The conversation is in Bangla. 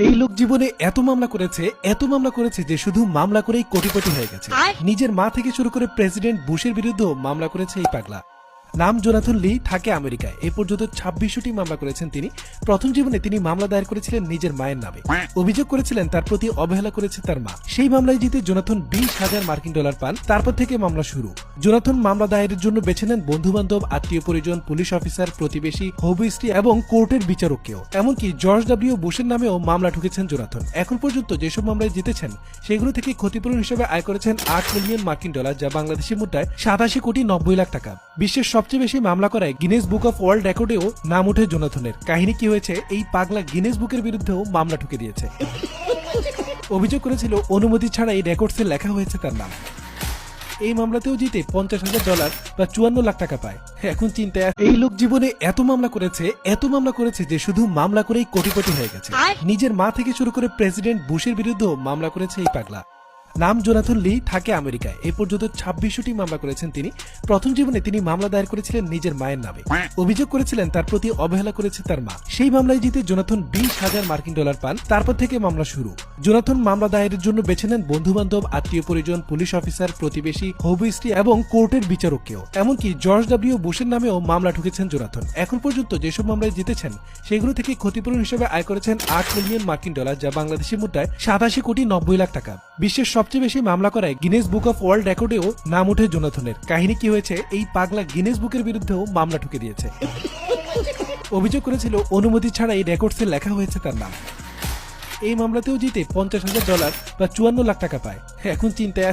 এই লোক জীবনে এত মামলা করেছে যে শুধু মামলা করেই কোটিপতি হয়ে গেছে। নিজের মা থেকে শুরু করে প্রেসিডেন্ট বুশের বিরুদ্ধেও মামলা করেছে এই পাগলা। নাম জোনাথন লি, থাকে আমেরিকায়। এ পর্যন্ত 26টি মামলা করেছেন তিনি। প্রথম জীবনে তিনি মামলা দায়ের করেছিলেন নিজের মায়ের নামে। অভিযোগ করেছিলেন তার প্রতি অবহেলা করেছে তার মা। সেই মামলায় জিতে জোনাথন $20,000 পান। তারপর থেকে মামলা শুরু। জোনাথন মামলা দায়েরের জন্য বেছে নেন বন্ধু বান্ধব, আত্মীয় পরিজন, পুলিশ অফিসার, প্রতিবেশী, হবু স্ত্রী এবং কোর্টের বিচারককেও। এমনকি জর্জ ডব্লিউ বুশের নামেও মামলা ঠুকেছেন জোনাথন। এখন পর্যন্ত যেসব মামলায় জিতেছেন সেগুলো থেকে ক্ষতিপূরণ হিসেবে আয় করেছেন $8 মিলিয়ন, যা বাংলাদেশি মুদ্রায় 87,90,00,000 টাকা। বিশ্বের সবচেয়ে বেশি মামলা করায় গিনেস বুক অফ ওয়ার্ল্ড রেকর্ডেও নাম ওঠে জোনাথনের। কাহিনী কি হয়েছে, এই পাগলা গিনেস বুকের বিরুদ্ধেও মামলা ঠুকে দিয়েছে। অভিযোগ করেছিল অনুমতি ছাড়াই রেকর্ডসে লেখা হয়েছে তার নাম। এই মামলাতেও জিতে $50,000 বা 54 লাখ টাকা পায়। এখন চিন্তায় এই লোক জীবনে এত মামলা করেছে যে শুধু মামলা করেই কোটিপতি হয়ে গেছে। নিজের মা থেকে শুরু করে প্রেসিডেন্ট বুশের বিরুদ্ধেও মামলা করেছে এই পাগলা। নাম জোনাথন লি, থাকে আমেরিকায়। এ পর্যন্ত 26টি মামলা করেছেন তিনি। প্রথম জীবনে তিনি মামলা দায়ের করেছিলেন নিজের মায়ের নামে। অভিযোগ করেছিলেন তার প্রতি অবহেলা করেছে তার মা। সেই মামলায় জিতে জোনাথন $20,000 পান। তারপর থেকে মামলা শুরু। জোনাথন মামলা দায়েরের জন্য বেছে নেন বন্ধু বান্ধব, আত্মীয় পরিজন, পুলিশ অফিসার, প্রতিবেশী, হবু স্ত্রী এবং কোর্টের বিচারককেও। এমনকি জর্জ ডব্লিউ বুশের নামেও মামলা ঠুকেছেন জোনাথন। এখন পর্যন্ত যেসব মামলায় জিতেছেন সেগুলো থেকে ক্ষতিপূরণ হিসেবে আয় করেছেন $8 মিলিয়ন, যা বাংলাদেশি মুদ্রায় 87,90,00,000 টাকা। বিশ্বের সবচেয়ে বেশি মামলা করায় গিনেস বুক অফ ওয়ার্ল্ড রেকর্ডেও নাম ওঠে জোনাথনের। কাহিনী কি হয়েছে, এই পাগলা গিনেস বুকের বিরুদ্ধেও মামলা ঠুকে দিয়েছে। অভিযোগ করেছিল অনুমতি ছাড়াই রেকর্ডসে লেখা হয়েছে তার নাম। এই মামলাতেও জিতে $50,000 বা 54 লাখ টাকা পায়। এখন চিন্তায়